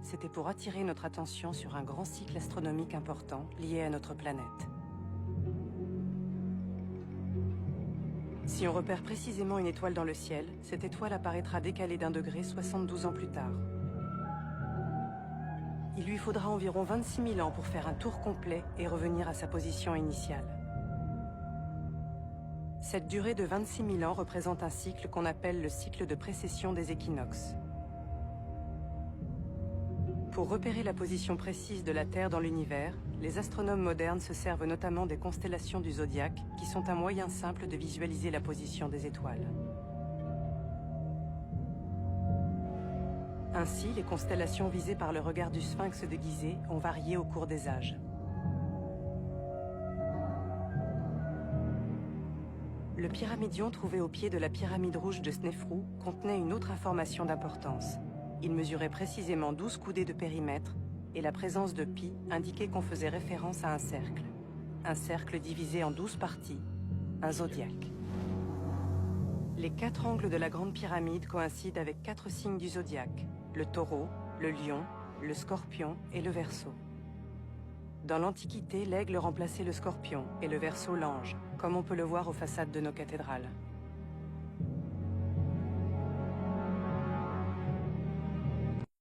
c'était pour attirer notre attention sur un grand cycle astronomique important lié à notre planète. Si on repère précisément une étoile dans le ciel, cette étoile apparaîtra décalée d'1 degré 72 ans plus tard. Il lui faudra environ 26 000 ans pour faire un tour complet et revenir à sa position initiale. Cette durée de 26 000 ans représente un cycle qu'on appelle le cycle de précession des équinoxes. Pour repérer la position précise de la Terre dans l'univers, les astronomes modernes se servent notamment des constellations du zodiaque, qui sont un moyen simple de visualiser la position des étoiles. Ainsi, les constellations visées par le regard du sphinx déguisé ont varié au cours des âges. Le pyramidion trouvé au pied de la pyramide rouge de Snéfrou contenait une autre information d'importance. Il mesurait précisément 12 coudées de périmètre et la présence de pi indiquait qu'on faisait référence à un cercle divisé en 12 parties, un zodiaque. Les 4 angles de la grande pyramide coïncident avec 4 signes du zodiaque, le taureau, le lion, le scorpion et le verseau. Dans l'Antiquité, l'aigle remplaçait le scorpion et le verseau l'ange, comme on peut le voir aux façades de nos cathédrales.